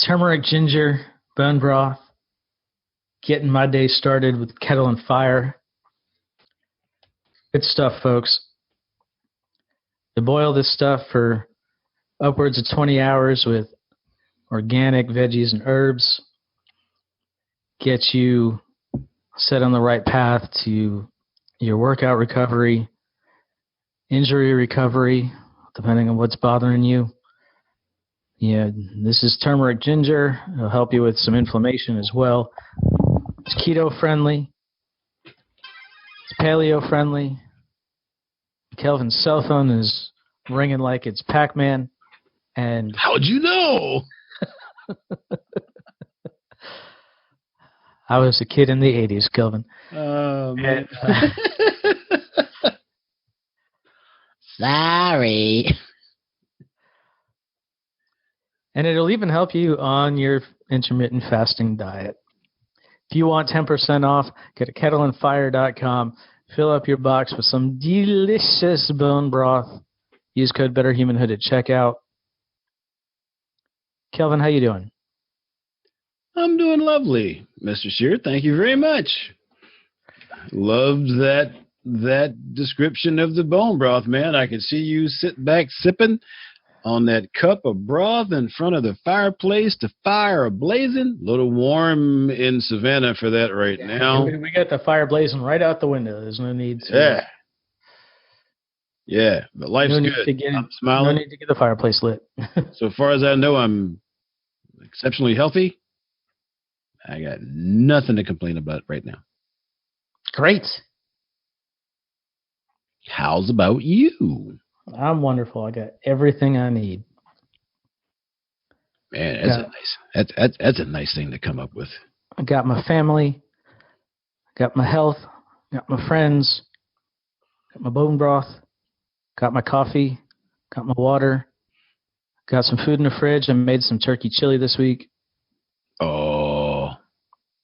turmeric ginger bone broth. Getting my day started with kettle and fire. Good stuff, folks. You boil this stuff for upwards of 20 hours with organic veggies and herbs. Get you set on the right path to your workout recovery, injury recovery, depending on what's bothering you. Yeah, this is turmeric ginger. It'll help you with some inflammation as well. It's keto friendly. It's paleo friendly. Kelvin's cell phone is ringing like it's Pac-Man. And how'd you know? I was a kid in the 80s, Kelvin. Oh, man. Sorry. And it'll even help you on your intermittent fasting diet. If you want 10% off, go to kettleandfire.com. Fill up your box with some delicious bone broth. Use code BetterHumanhood at checkout. Kelvin, how you doing? I'm doing lovely, Mr. Shear. Thank you very much. Loved that description of the bone broth, man. I could see you sit back sipping on that cup of broth in front of the fireplace, the fire blazing. A little warm in Savannah for that right now. We got the fire blazing right out the window. There's no need to. Yeah. Yeah, but life's good. I'm smiling. No need to get the fireplace lit. So far as I know, I'm exceptionally healthy. I got nothing to complain about right now. Great. How's about you? I'm wonderful. I got everything I need. Man, that's a nice thing to come up with. I got my family, got my health, got my friends, got my bone broth, got my coffee, got my water, got some food in the fridge. I made some turkey chili this week. Oh,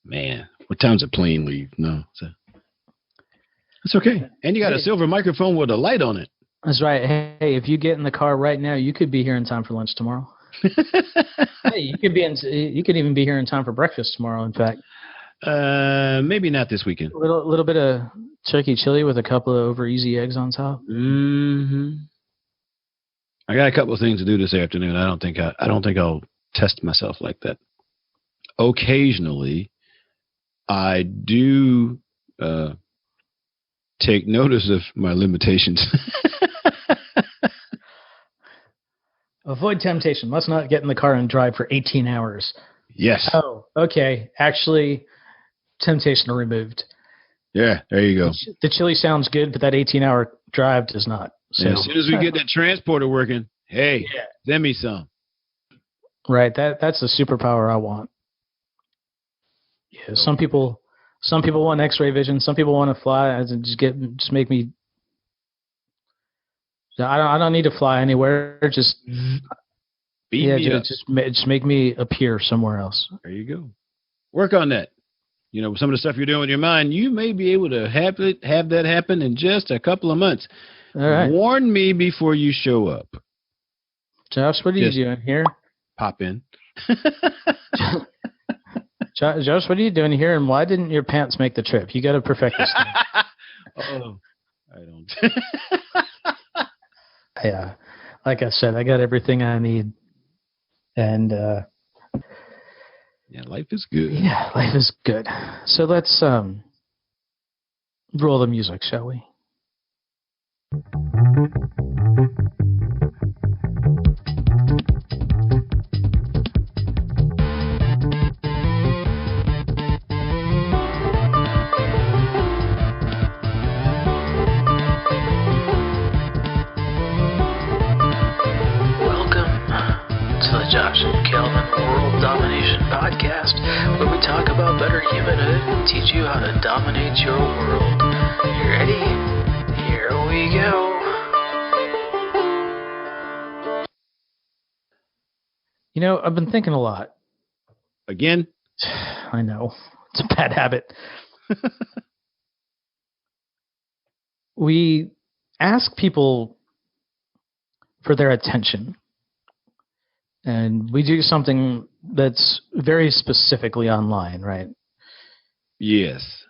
man. What time's the plane leave? No. That's okay. And you got a silver microphone with a light on it. That's right. Hey, if you get in the car right now, you could be here in time for lunch tomorrow. Hey, you could even be here in time for breakfast tomorrow, in fact. Maybe not this weekend. A little bit of turkey chili with a couple of over easy eggs on top. Mm-hmm. I got a couple of things to do this afternoon. I don't think I'll test myself like that. Occasionally, I do take notice of my limitations. Avoid temptation. Must not get in the car and drive for 18 hours. Yes. Oh, okay. Actually, temptation removed. Yeah, there you go. The chili sounds good, but that 18-hour drive does not. So. Yeah, as soon as we get that transporter working, hey, send me some. Right. That's the superpower I want. Yeah. Some people want X-ray vision. Some people want to fly. Just make me. I don't need to fly anywhere. Just make me appear somewhere else. There you go. Work on that. You know, some of the stuff you're doing with your mind, you may be able to have that happen in just a couple of months. All right. Warn me before you show up. Josh, what are you doing here? Pop in. Josh, what are you doing here? And why didn't your pants make the trip? You got to perfect this thing. Oh, I don't. Yeah, like I said, I got everything I need, and yeah, life is good. Yeah, life is good. So let's roll the music, shall we? Josh and Kelvin World Domination Podcast, where we talk about better humanhood and teach you how to dominate your world. You ready? Here we go. You know, I've been thinking a lot. Again? I know. It's a bad habit. We ask people for their attention. And we do something that's very specifically online, right? Yes.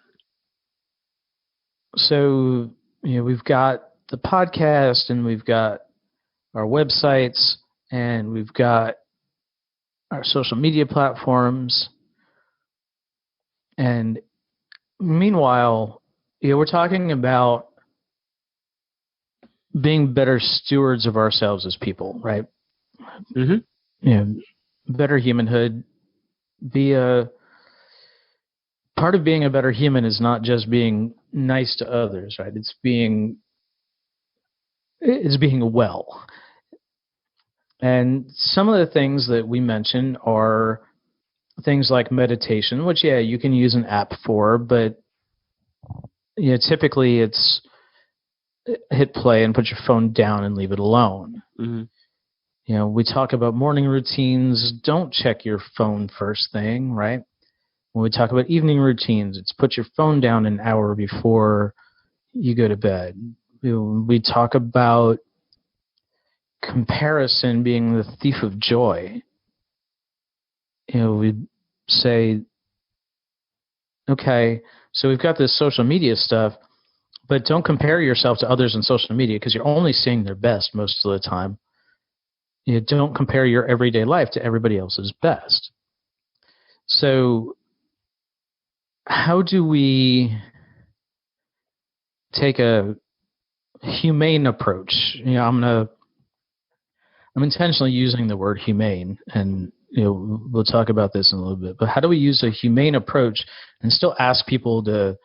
So, we've got the podcast and we've got our websites and we've got our social media platforms. And meanwhile, we're talking about being better stewards of ourselves as people, right? Mm-hmm. Better humanhood. Part of being a better human is not just being nice to others, right? It's being well. And some of the things that we mention are things like meditation, which, you can use an app for, but typically it's hit play and put your phone down and leave it alone. Mm-hmm. We talk about morning routines. Don't check your phone first thing, right? When we talk about evening routines, it's put your phone down an hour before you go to bed. We talk about comparison being the thief of joy. We say, okay, so we've got this social media stuff, but don't compare yourself to others on social media because you're only seeing their best most of the time. Don't compare your everyday life to everybody else's best. So how do we take a humane approach? I'm intentionally using the word humane, and we'll talk about this in a little bit. But how do we use a humane approach and still ask people to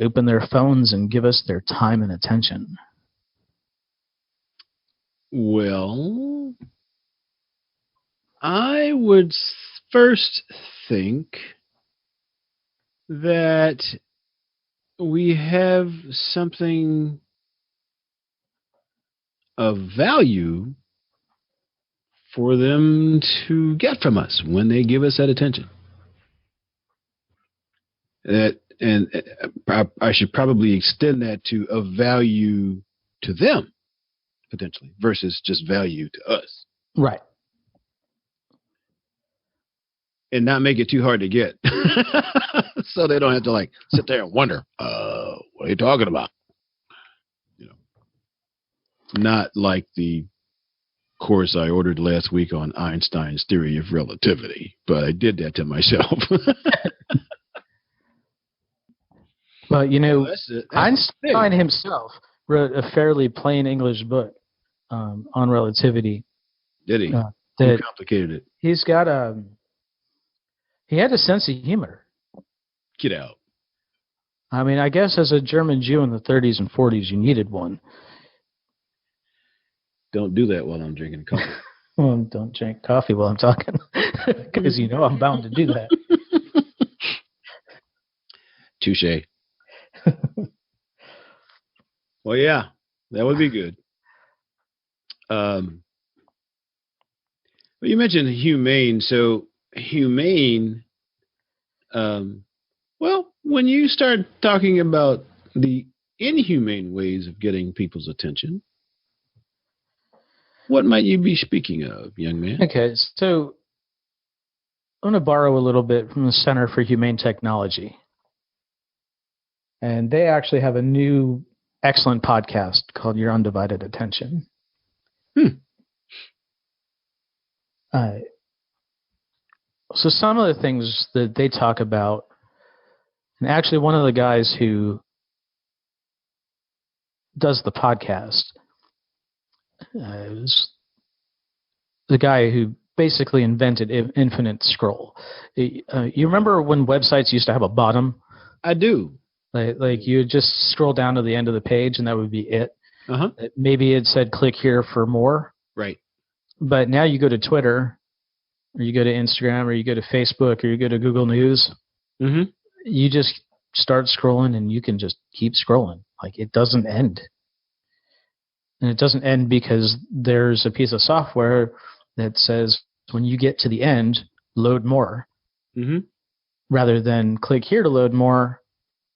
open their phones and give us their time and attention? Well, I would first think that we have something of value for them to get from us when they give us that attention. And I should probably extend that to a value to them, potentially, versus just value to us. Right. And not make it too hard to get. So they don't have to sit there and wonder, what are you talking about? Not like the course I ordered last week on Einstein's theory of relativity, but I did that to myself. But Einstein himself wrote a fairly plain English book on relativity. Did he? Who complicated it? He's got he had a sense of humor. Get out. I mean, I guess as a German Jew in the 30s and 40s, you needed one. Don't do that while I'm drinking coffee. Well, don't drink coffee while I'm talking, because I'm bound to do that. Touche. Well, yeah, that would be good. Well, you mentioned humane. So humane, well, when you start talking about the inhumane ways of getting people's attention, what might you be speaking of, young man? Okay, so I'm going to borrow a little bit from the Center for Humane Technology. And they actually have a new excellent podcast called Your Undivided Attention. So some of the things that they talk about, and actually one of the guys who does the podcast is the guy who basically invented infinite scroll. You remember when websites used to have a bottom? I do. Like you would just scroll down to the end of the page and that would be it. Uh-huh. Maybe it said click here for more. Right. But now you go to Twitter, or you go to Instagram, or you go to Facebook, or you go to Google News. Mm-hmm. You just start scrolling and you can just keep scrolling. Like it doesn't end. And it doesn't end because there's a piece of software that says when you get to the end, load more. Mm-hmm. Rather than click here to load more,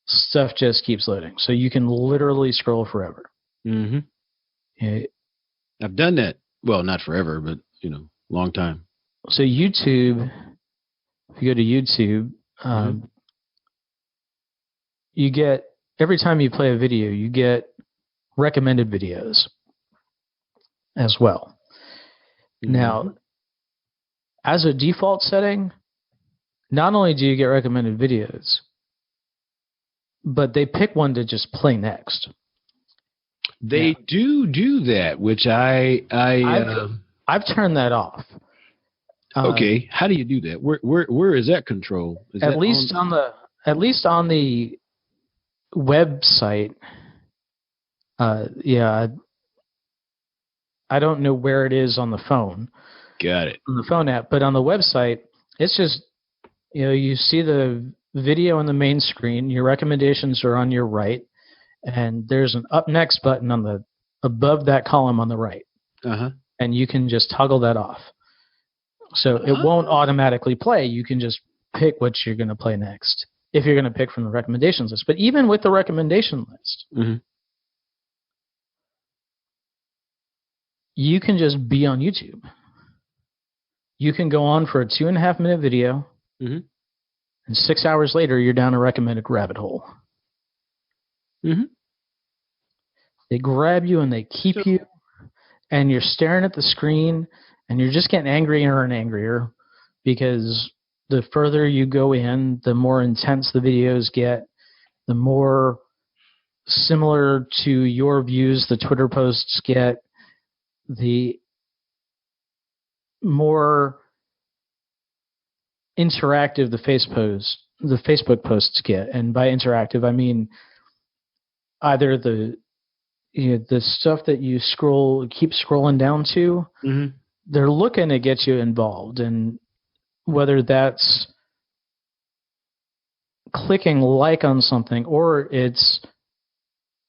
stuff just keeps loading. So you can literally scroll forever. Mm-hmm. I've done that. Well, not forever, but, long time. So YouTube, if you go to YouTube, you get, every time you play a video, you get recommended videos as well. Now, as a default setting, not only do you get recommended videos, but they pick one to just play next. They do that, which I've turned that off. Okay, how do you do that? Where is that control? Is at least on the website. I don't know where it is on the phone. Got it. On the phone app, but on the website, it's just, you see the video on the main screen. Your recommendations are on your right, and there's an up next button above that column on the right. And you can just toggle that off. So it won't automatically play. You can just pick what you're going to play next if you're going to pick from the recommendations list. But even with the recommendation list, you can just be on YouTube. You can go on for a 2.5-minute video, and 6 hours later, you're down a recommended rabbit hole. They grab you and they keep you, and you're staring at the screen, and you're just getting angrier and angrier, because the further you go in, the more intense the videos get, the more similar to your views the Twitter posts get, the more interactive the Facebook posts get. And by interactive, I mean either the stuff that you keep scrolling down to, they're looking to get you involved. And whether that's clicking like on something, or it's,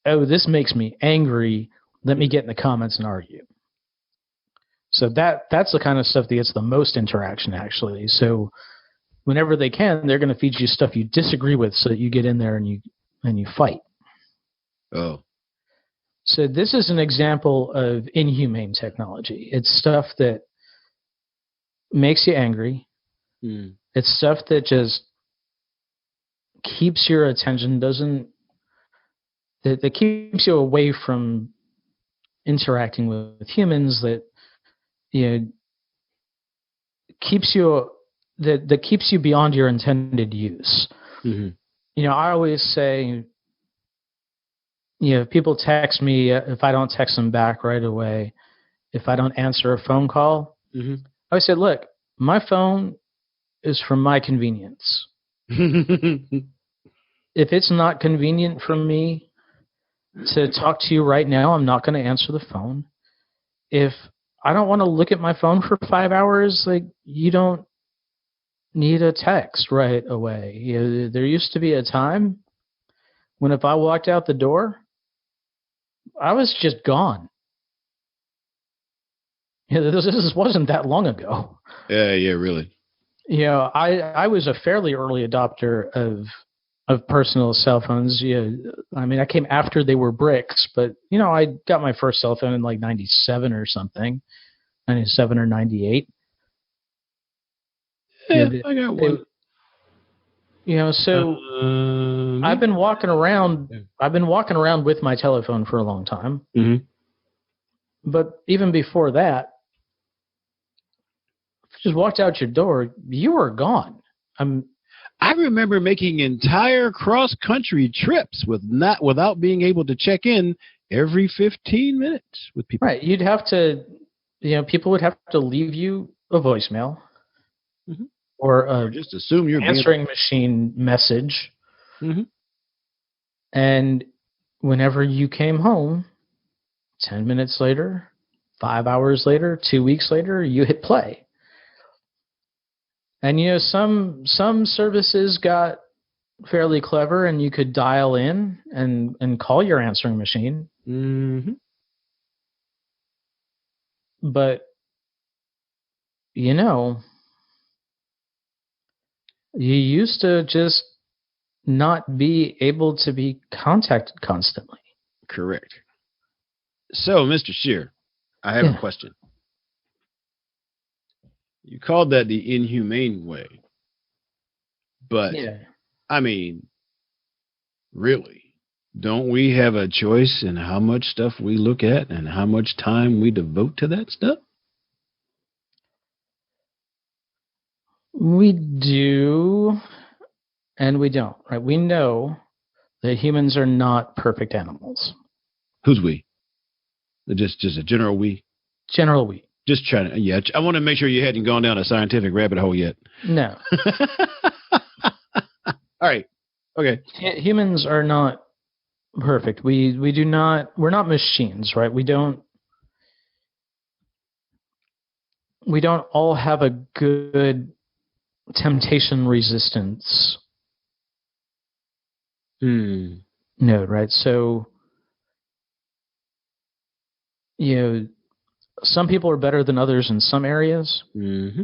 oh, this makes me angry, let me get in the comments and argue. So that's the kind of stuff that gets the most interaction, actually. So whenever they can, they're going to feed you stuff you disagree with, so that you get in there and you fight. Oh. So this is an example of inhumane technology. It's stuff that makes you angry. It's stuff that just keeps your attention, that keeps you away from interacting with humans, that keeps you beyond your intended use. I always say, people text me, if I don't text them back right away, if I don't answer a phone call, I always say, look, my phone is for my convenience. If it's not convenient for me to talk to you right now, I'm not going to answer the phone. If I don't want to look at my phone for 5 hours, you don't need a text right away. There used to be a time when if I walked out the door, I was just gone. This wasn't that long ago. Yeah, really. I was a fairly early adopter of personal cell phones. I mean, I came after they were bricks, but I got my first cell phone in like 97 or something, 97 or 98. Yeah, I got one. So I've been walking around. I've been walking around with my telephone for a long time. But even before that, just walked out your door, you were gone. I remember making entire cross-country trips without being able to check in every 15 minutes with people. Right. You'd have to, people would have to leave you a voicemail or just assume you're answering machine message. And whenever you came home, 10 minutes later, 5 hours later, 2 weeks later, you hit play. And some services got fairly clever, and you could dial in and call your answering machine. But you used to just not be able to be contacted constantly. Correct. So, Mr. Scheer, I have a question. You called that the inhumane way. But, Yeah. I mean, really, don't we have a choice in how much stuff we look at and how much time we devote to that stuff? We do, and we don't, right? We know that humans are not perfect animals. Who's we? Just a general we? General we. Just trying to, yeah. I want to make sure you hadn't gone down a scientific rabbit hole yet. No. All right. Okay. Humans are not perfect. We're not machines, right? We don't all have a good temptation resistance node, right? So, some people are better than others in some areas. Mm-hmm.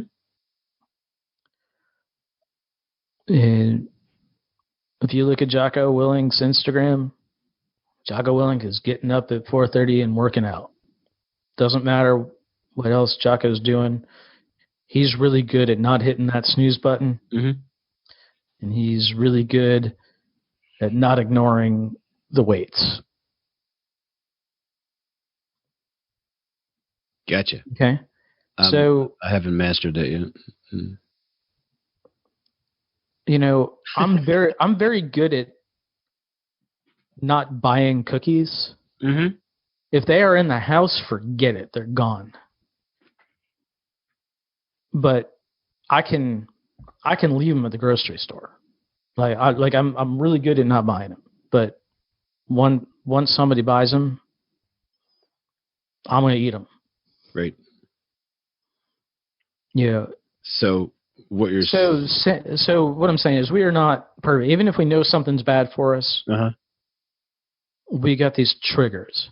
And if you look at Jocko Willing's Instagram, Jocko Willing is getting up at 4:30 and working out. Doesn't matter what else Jocko's doing. He's really good at not hitting that snooze button. Mm-hmm. And he's really good at not ignoring the weights. Gotcha. Okay. So I haven't mastered that yet. Mm. I'm very good at not buying cookies. Mm-hmm. If they are in the house, forget it. They're gone. But I can leave them at the grocery store. I'm really good at not buying them. But once somebody buys them, I'm going to eat them. Right. Yeah. So what you're so what I'm saying is we are not perfect. Even if we know something's bad for us, we got these triggers,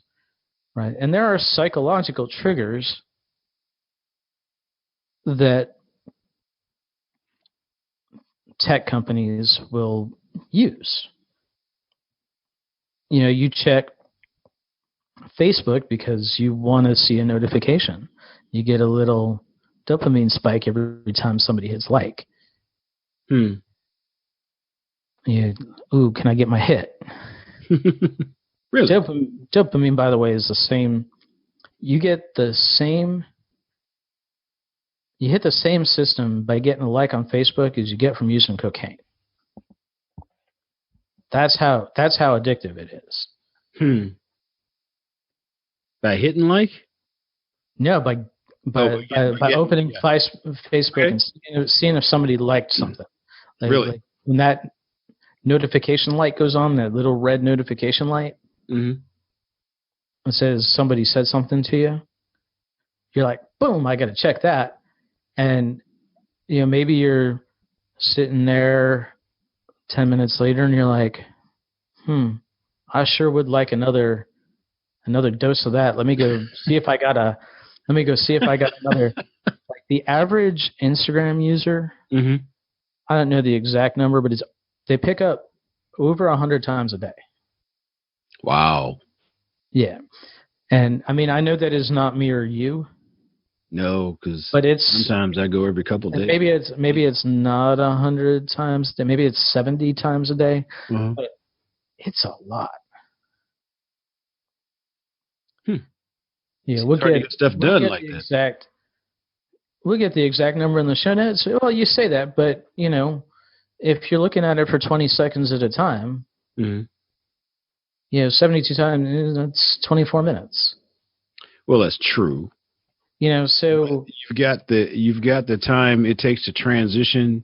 right? And there are psychological triggers that tech companies will use. You check Facebook because you want to see a notification. You get a little dopamine spike every time somebody hits like. Ooh, can I get my hit? Really? Dopamine, by the way, is the same. You hit the same system by getting a like on Facebook as you get from using cocaine. That's how addictive it is. By hitting like? No, by opening Facebook and seeing if somebody liked something. Really? Like when that notification light goes on, that little red notification light, it says somebody said something to you. You're like, boom, I got to check that. And, maybe you're sitting there 10 minutes later and you're like, I sure would like another dose of that. Let me go see if I got another. Like the average Instagram user, I don't know the exact number, but they pick up over 100 times a day. Wow. Yeah. And I mean, I know that is not me or you. No, because sometimes I go every couple of days. Maybe it's not 100 times. Maybe it's 70 times a day. But it's a lot. Yeah, we'll get stuff done like that. We'll get the exact number in the show notes. Well, you say that, but if you're looking at it for 20 seconds at a time, 72 times, that's 24 minutes. Well, that's true. So you've got the time it takes to transition,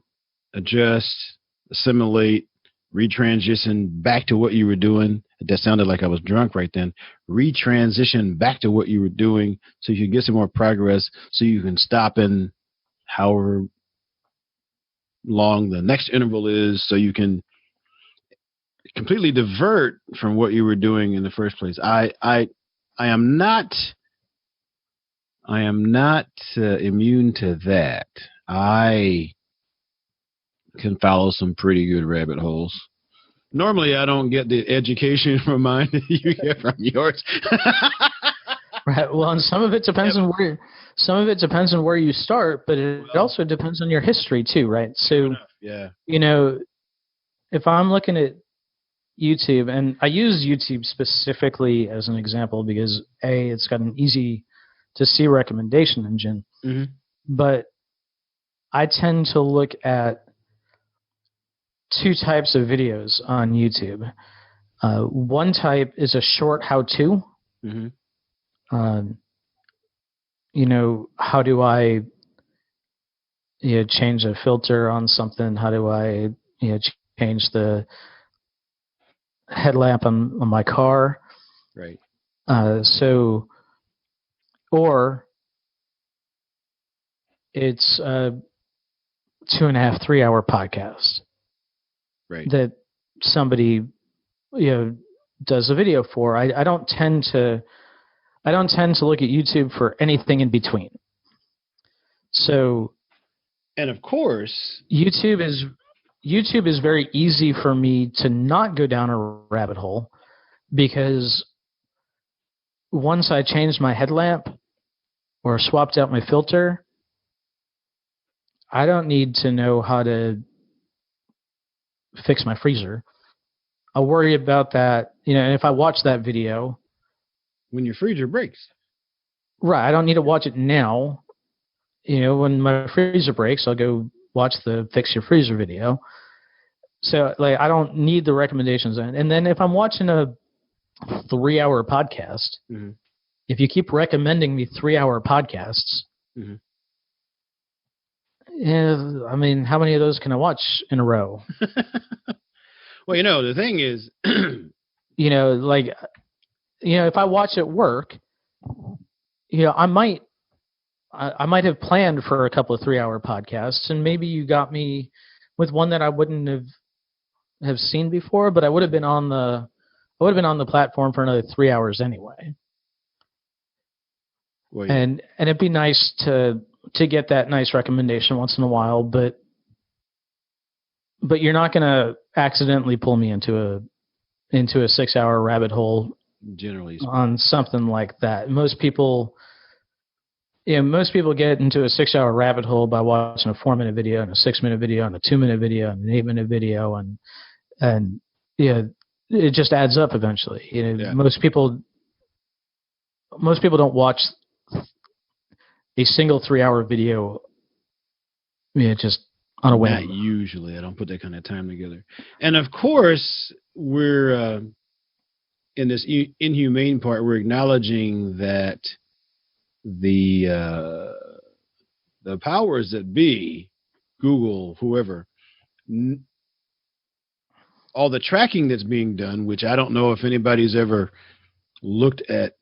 adjust, assimilate, retransition back to what you were doing. That sounded like I was drunk right then. Retransition back to what you were doing so you can get some more progress, so you can stop in however long the next interval is, so you can completely divert from what you were doing in the first place. I am not immune to that. I can follow some pretty good rabbit holes. Normally, I don't get the education from mine that you get from yours. Right. Well, and some of it depends on where you start, but it Well, also depends on your history too, right? true So, enough. Yeah. you know, if I'm looking at YouTube, and I use YouTube specifically as an example because A, it's got an easy to see recommendation engine, Mm-hmm. but I tend to look at two types of videos on YouTube. One type is a short how-to. Mm-hmm. Um, how do I change a filter on something? How do I change the headlamp on my car? Right. So, or it's a 2.5, 3 hour podcast Right. that somebody does a video for. I don't tend to look at YouTube for anything in between. So And of course, YouTube is very easy for me to not go down a rabbit hole because once I changed my headlamp or swapped out my filter, I don't need to know how to fix my freezer. I'll worry about that, and if I watch that video, when your freezer breaks. right, I don't need to watch it now. When my freezer breaks, I'll go watch the fix your freezer video. So, I don't need the recommendations. And then if I'm watching a 3-hour podcast, Mm-hmm. if you keep recommending me 3-hour podcasts, Mm-hmm. I mean, how many of those can I watch in a row? Well, the thing is, If I watch at work, I might have planned for a couple of 3-hour podcasts, and maybe you got me with one that I wouldn't have seen before, but I would have been on the platform for another 3 hours anyway. well, And it'd be nice to get that nice recommendation once in a while, but you're not going to accidentally pull me into a 6-hour rabbit hole generally speaking. on something like that. Most people get into a 6-hour rabbit hole by watching a 4-minute video and a 6-minute video and a 2-minute video and an 8-minute video, and it just adds up eventually. Yeah. Most people don't watch a single 3-hour video just on a whim. Not usually. I don't put that kind of time together. And of course, we're in this inhumane part, we're acknowledging that the powers that be, Google, whoever, all the tracking that's being done, which I don't know if anybody's ever looked at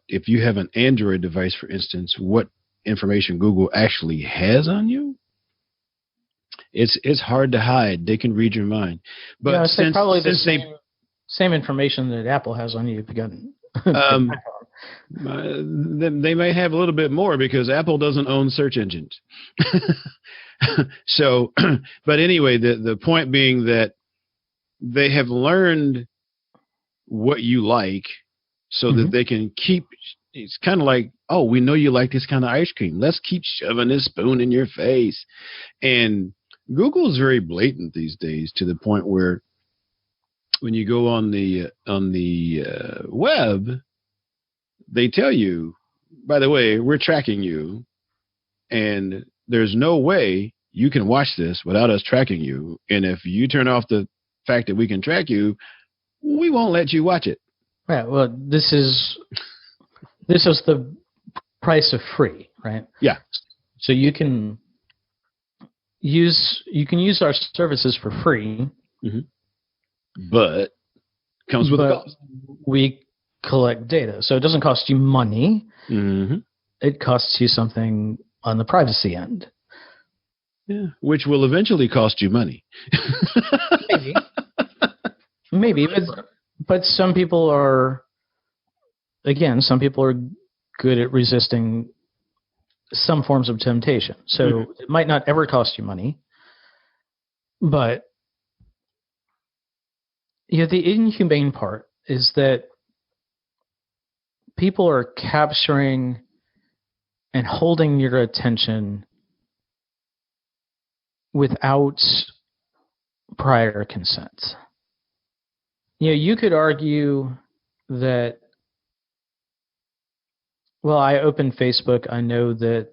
if you have an Android device, for instance, what information Google actually has on you. It's hard to hide. They can read your mind. But since probably the same information that Apple has on you if you got they may have a little bit more because Apple doesn't own search engines. So, but anyway, the point being that they have learned what you like so that they can keep. It's kind of like, oh, we know you like this kind of ice cream. Let's keep shoving this spoon in your face. And Google is very blatant these days to the point where when you go on the web, they tell you, by the way, we're tracking you, and there's no way you can watch this without us tracking you. And if you turn off the fact that we can track you, we won't let you watch it. Right. Well, this is the price of free, right? Yeah. So you can use our services for free, but comes with a cost. We collect data, so it doesn't cost you money. Mm-hmm. It costs you something on the privacy end. Yeah, which will eventually cost you money. Maybe, but some people are good at resisting some forms of temptation. So it might not ever cost you money, but the inhumane part is that people are capturing and holding your attention without prior consent. You could argue that, well, I open Facebook, I know that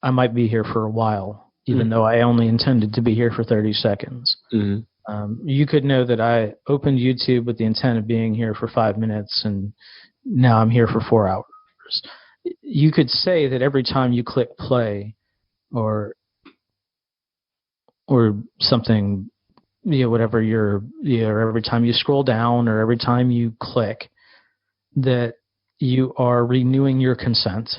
I might be here for a while, even though I only intended to be here for 30 seconds. You could know that I opened YouTube with the intent of being here for 5 minutes, and now I'm here for 4 hours. You could say that every time you click play or something, whatever or every time you scroll down or every time you click, that you are renewing your consent.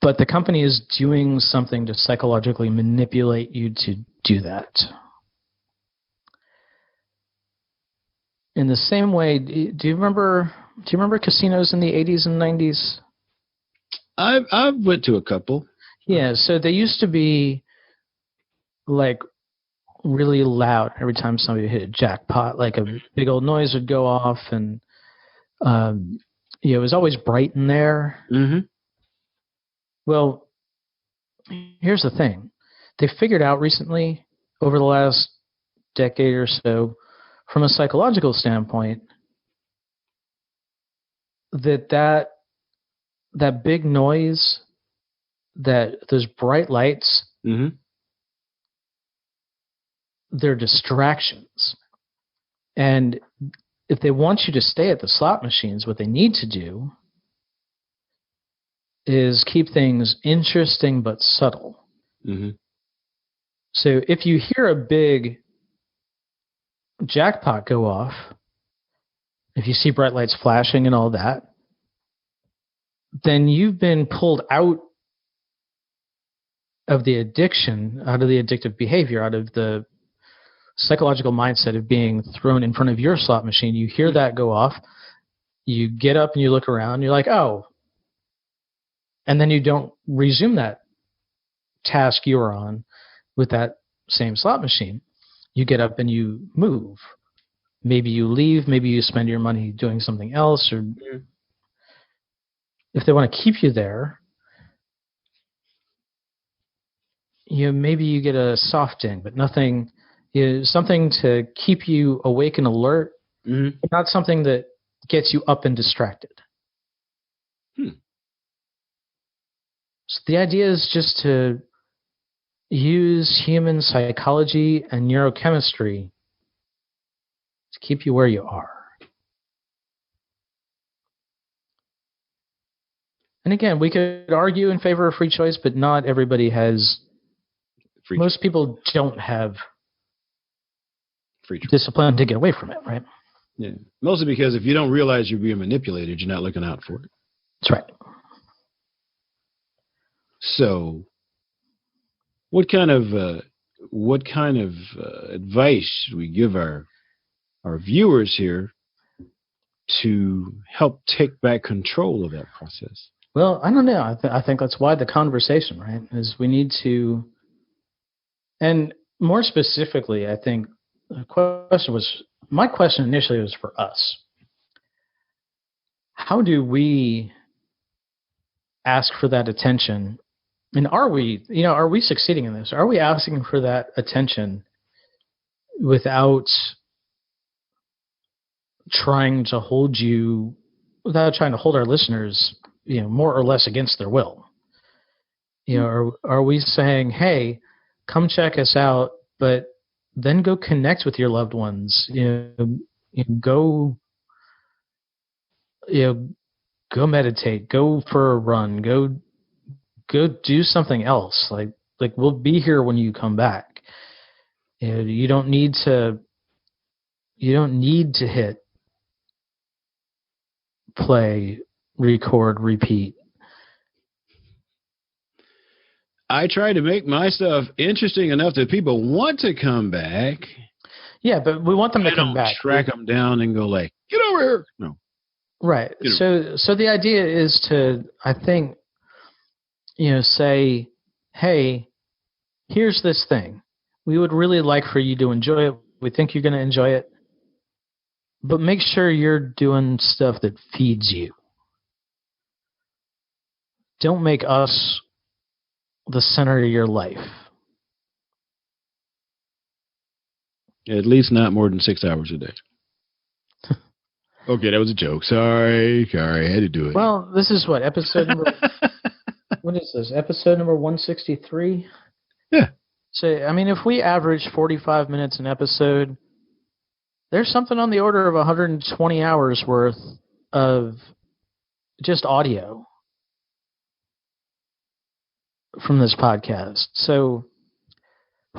But the company is doing something to psychologically manipulate you to do that. In the same way, do you remember casinos in the 80s and 90s? I went to a couple. Yeah, so they used to be like really loud every time somebody hit a jackpot. Like a big old noise would go off, and it was always bright in there. Well, here's the thing. They figured out recently, over the last decade or so, from a psychological standpoint, that big noise, that those bright lights, they're distractions. And if they want you to stay at the slot machines, what they need to do is keep things interesting but subtle. So if you hear a big jackpot go off, if you see bright lights flashing and all that, then you've been pulled out of the addiction, out of the addictive behavior, out of the psychological mindset of being thrown in front of your slot machine. You hear that go off, you get up and you look around, you're like, oh. And then you don't resume that task you were on with that same slot machine. You get up and you move. Maybe you leave, maybe you spend your money doing something else, or if they want to keep you there, maybe you get a soft ding, but nothing, something to keep you awake and alert, but not something that gets you up and distracted. So the idea is just to use human psychology and neurochemistry to keep you where you are. And again, we could argue in favor of free choice, but not everybody has. Most people don't have free choice, discipline to get away from it, right? Yeah, mostly because if you don't realize you're being manipulated, you're not looking out for it. That's right. So, what kind of advice should we give our viewers here to help take back control of that process? Well, I don't know. I think that's why the conversation, right, is we need to, and more specifically, I think my question initially was for us. How do we ask for that attention? And are we succeeding in this? Are we asking for that attention without trying to hold our listeners, more or less against their will? Are we saying, hey, come check us out, but then go connect with your loved ones, go meditate, go for a run, go do something else. Like we'll be here when you come back. You don't need to hit play, record, repeat. I try to make my stuff interesting enough that people want to come back. Yeah, but we want them to come back. Track them down and go like, get over here. No. Right. So the idea is to, I think, say, hey, here's this thing. We would really like for you to enjoy it. We think you're going to enjoy it. But make sure you're doing stuff that feeds you. Don't make us the center of your life. At least not more than 6 hours a day. Okay, that was a joke. Sorry, I had to do it. Well, this is what, episode number... What is this? Episode number 163? Yeah. So, I mean, if we average 45 minutes an episode, there's something on the order of 120 hours worth of just audio from this podcast. So,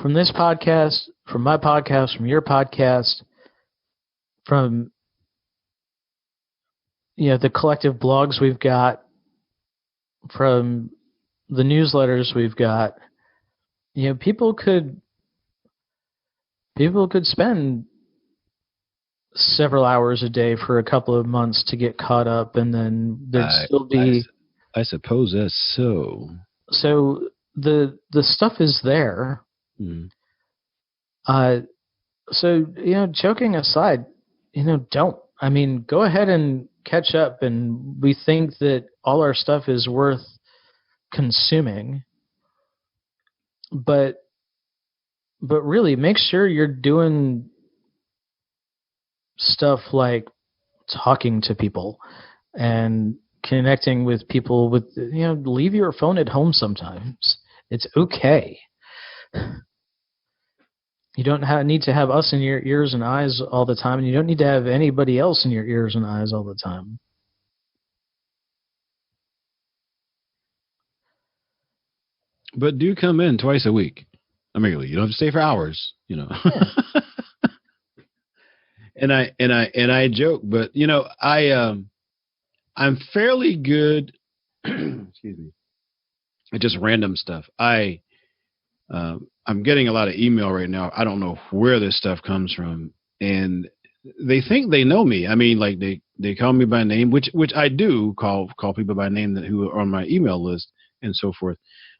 from this podcast, from my podcast, from your podcast, from the collective blogs we've got, from the newsletters we've got, people could spend several hours a day for a couple of months to get caught up, and then there'd still be. I suppose that's so. So the stuff is there. So joking aside, don't. I mean, go ahead and catch up, and we think that all our stuff is worth consuming. But really, make sure you're doing stuff like talking to people and connecting with people with, leave your phone at home sometimes. It's okay. You don't need to have us in your ears and eyes all the time, and you don't need to have anybody else in your ears and eyes all the time. But do come in twice a week. I mean, you don't have to stay for hours, Yeah. And I joke, but I'm fairly good. Excuse me. Just random stuff. I'm getting a lot of email right now. I don't know where this stuff comes from, and they think they know me. I mean, like they call me by name, which I do call people by name who are on my email list and so forth.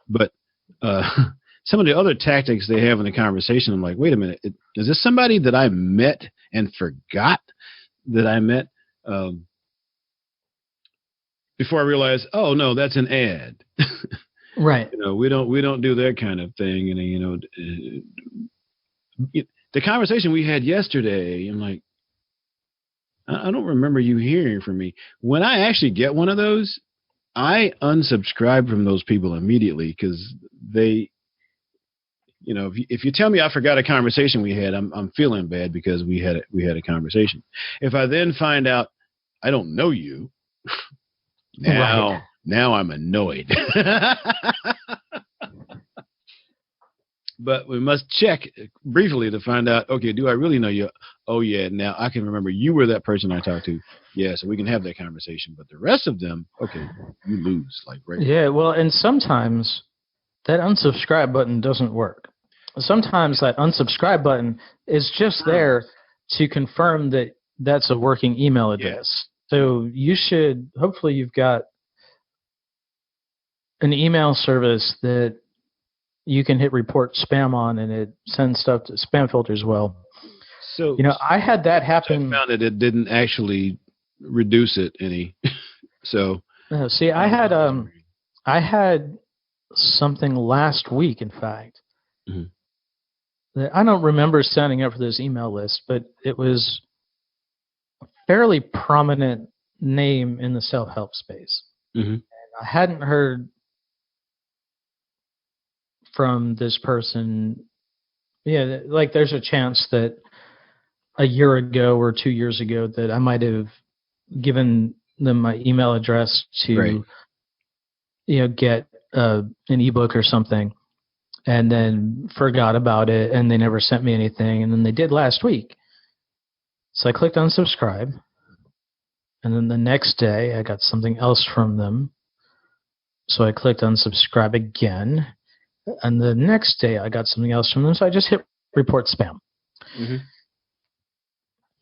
But some of the other tactics they have in the conversation, I'm like, wait a minute, is this somebody that I met and forgot that I met? Before I realized, oh no, that's an ad. Right. We don't do that kind of thing. And the conversation we had yesterday, I'm like, I don't remember you hearing from me. When I actually get one of those, I unsubscribe from those people immediately, because they, if you tell me I forgot a conversation we had, I'm feeling bad because we had a conversation. If I then find out I don't know you, now I'm annoyed. But we must check briefly to find out, okay, do I really know you? Oh, yeah, now I can remember you were that person I talked to. Yeah, so we can have that conversation. But the rest of them, okay, you lose. Right. Yeah, well, and sometimes that unsubscribe button doesn't work. Sometimes that unsubscribe button is just there to confirm that that's a working email address. Yeah. So hopefully you've got an email service that you can hit report spam on, and it sends stuff to spam filters. Well, so I had that happen. I found that it didn't actually reduce it any. So see, I had something last week, in fact. Mm-hmm. That I don't remember signing up for this email list, but it was a fairly prominent name in the self-help space. Mm-hmm. And I hadn't heard from this person. Yeah, like there's a chance that a year ago or 2 years ago that I might have given them my email address to, get an ebook or something, and then forgot about it, and they never sent me anything, and then they did last week. So I clicked unsubscribe, and then the next day I got something else from them. So I clicked unsubscribe again. And the next day I got something else from them, so I just hit report spam. Mm-hmm.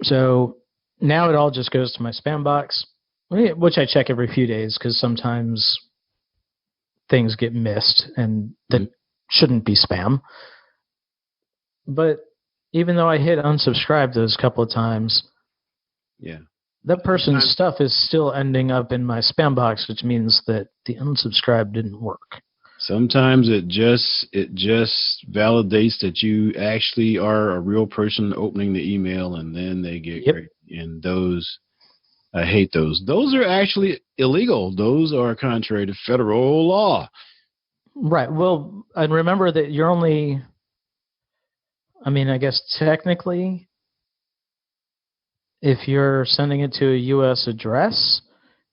So now it all just goes to my spam box, which I check every few days because sometimes things get missed and that shouldn't be spam. But even though I hit unsubscribe those couple of times, Yeah. that person's Sometimes- stuff is still ending up in my spam box, which means that the unsubscribe didn't work. Sometimes it just validates that you actually are a real person opening the email, and then they get Yep. great. And those, I hate those. Those are actually illegal. Those are contrary to federal law. Right. Well, and remember that you're only, I mean, I guess technically, if you're sending it to a U.S. address,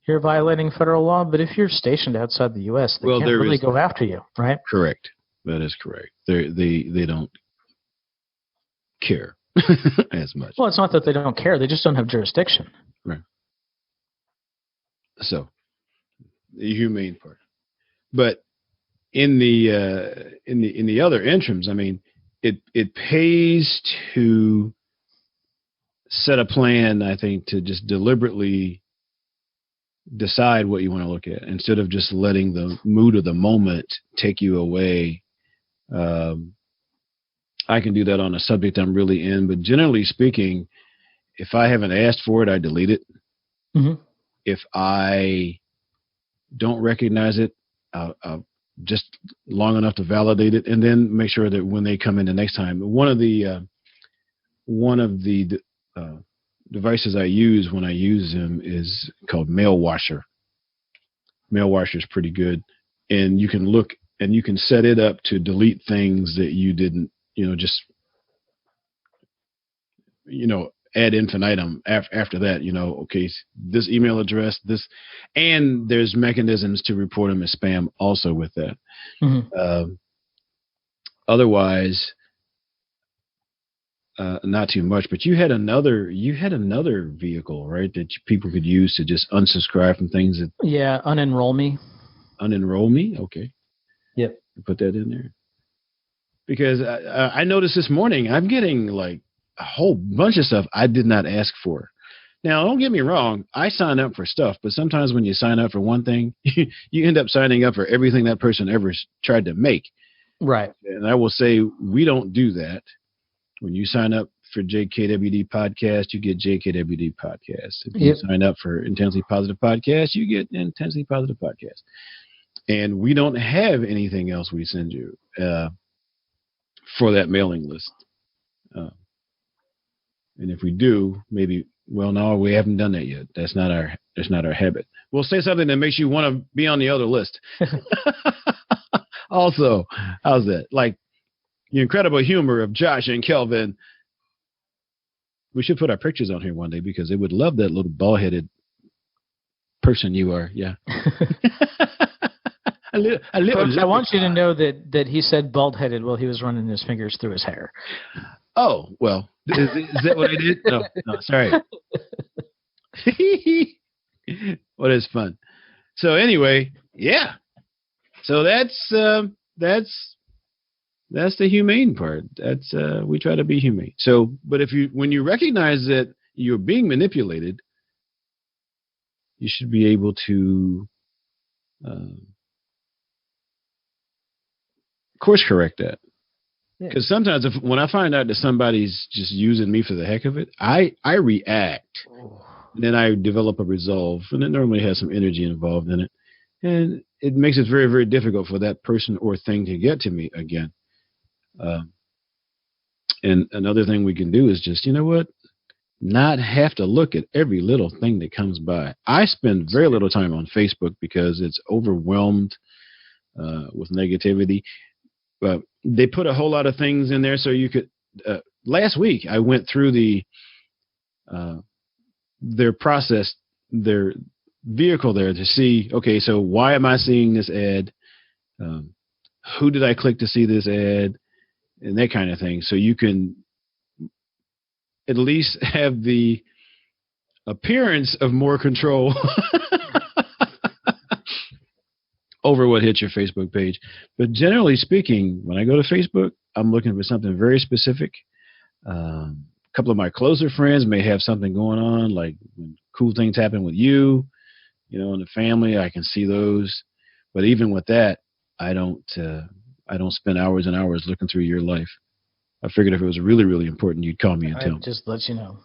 you're violating federal law. But if you're stationed outside the U.S., they Well, can't there really is- go after you, right? Correct. That is correct. They don't care as much. Well, it's not that they don't care; they just don't have jurisdiction. So the humane part, but in the other interims, I mean, it pays to set a plan. I think to just deliberately decide what you want to look at instead of just letting the mood of the moment take you away. I can do that on a subject I'm really in, but generally speaking, if I haven't asked for it, I delete it. Mhm. If I don't recognize it, I'll just long enough to validate it, and then make sure that when they come in the next time, one of the devices I use when I use them is called Mailwasher. Mailwasher is pretty good, and you can look and you can set it up to delete things that you didn't, just ad infinitum after that, okay, this email address, this, and there's mechanisms to report them as spam also with that. Mhm. Otherwise, not too much, but you had another vehicle, right, that people could use to just unsubscribe from things that Yeah, unenroll me. unenroll me. Okay. Yep. Put that in there. Because I noticed this morning I'm getting like a whole bunch of stuff I did not ask for. Now, don't get me wrong. I sign up for stuff, but sometimes when you sign up for one thing, you end up signing up for everything that person ever tried to make. Right. And I will say we don't do that. When you sign up for JKWD Podcast, you get JKWD Podcast. If you Yep. sign up for Intensely Positive Podcast, you get Intensely Positive Podcast. And we don't have anything else we send you for that mailing list. And if we do, maybe, well, no, we haven't done that yet. That's not our habit. We'll say something that makes you want to be on the other list. Also, how's that? Like the incredible humor of Josh and Kelvin. We should put our pictures on here one day because they would love that little bald-headed person you are. Yeah. Folks, I want you to know that he said bald-headed while he was running his fingers through his hair. Oh, well, is that what I did? No, sorry. What is fun? So anyway, yeah. So that's the humane part. That's we try to be humane. So, but when you recognize that you're being manipulated, you should be able to course correct that. Because sometimes when I find out that somebody's just using me for the heck of it, I react. And then I develop a resolve, and it normally has some energy involved in it. And it makes it very, very difficult for that person or thing to get to me again. And another thing we can do is just, not have to look at every little thing that comes by. I spend very little time on Facebook because it's overwhelmed with negativity. But they put a whole lot of things in there so you could. Last week, I went through their process, their vehicle there to see, okay, so why am I seeing this ad? Who did I click to see this ad? And that kind of thing. So you can at least have the appearance of more control over what hits your Facebook page. But generally speaking, when I go to Facebook, I'm looking for something very specific. A couple of my closer friends may have something going on, like when cool things happen with you, in the family, I can see those. But even with that, I don't spend hours and hours looking through your life. I figured if it was really, really important, you'd call me and tell me. Just let you know.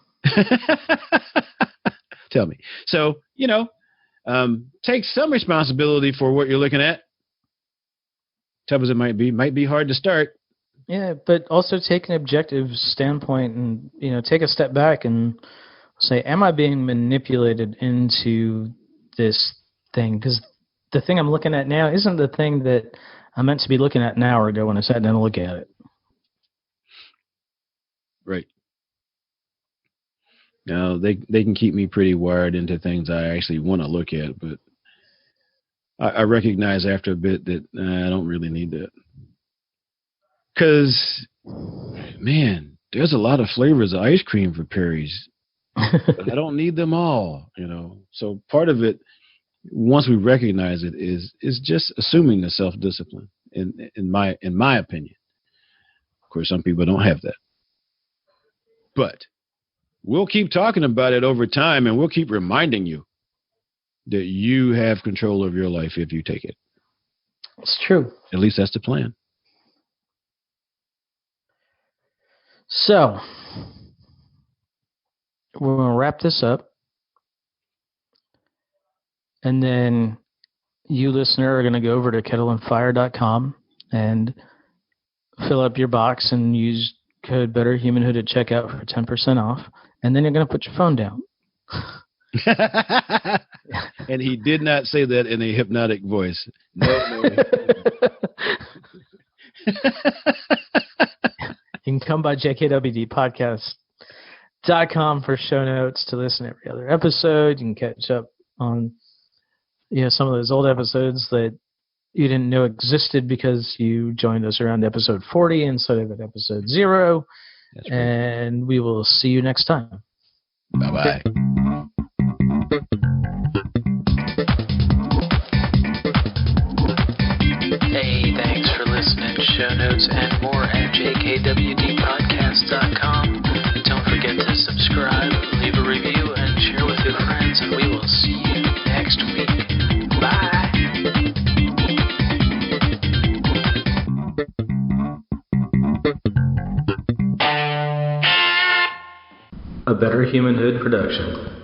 Tell me. So, take some responsibility for what you're looking at. Tough as it might be hard to start. Yeah, but also take an objective standpoint and, take a step back and say, am I being manipulated into this thing? Because the thing I'm looking at now isn't the thing that I meant to be looking at an hour ago when I sat down to look at it. Right. Now, they can keep me pretty wired into things I actually want to look at, but I recognize after a bit that I don't really need that. Because, man, there's a lot of flavors of ice cream for Perry's. But I don't need them all, So part of it, once we recognize it, is just assuming the self-discipline, in my opinion. Of course, some people don't have that. But we'll keep talking about it over time, and we'll keep reminding you that you have control of your life if you take it. It's true. At least that's the plan. So, we're going to wrap this up. And then you, listener, are going to go over to kettleandfire.com and fill up your box and use code BetterHumanhood at checkout for 10% off. And then you're going to put your phone down. And he did not say that in a hypnotic voice. No. You can come by jkwdpodcast.com for show notes to listen to every other episode. You can catch up on some of those old episodes that you didn't know existed because you joined us around episode 40 instead of at episode 0. That's right. And we will see you next time. Bye-bye. Hey, thanks for listening. Show notes and more at jkwdpodcast.com. Don't forget to subscribe, leave a review, and share with your friends, and we will see you next week. Bye. A Better Humanhood production.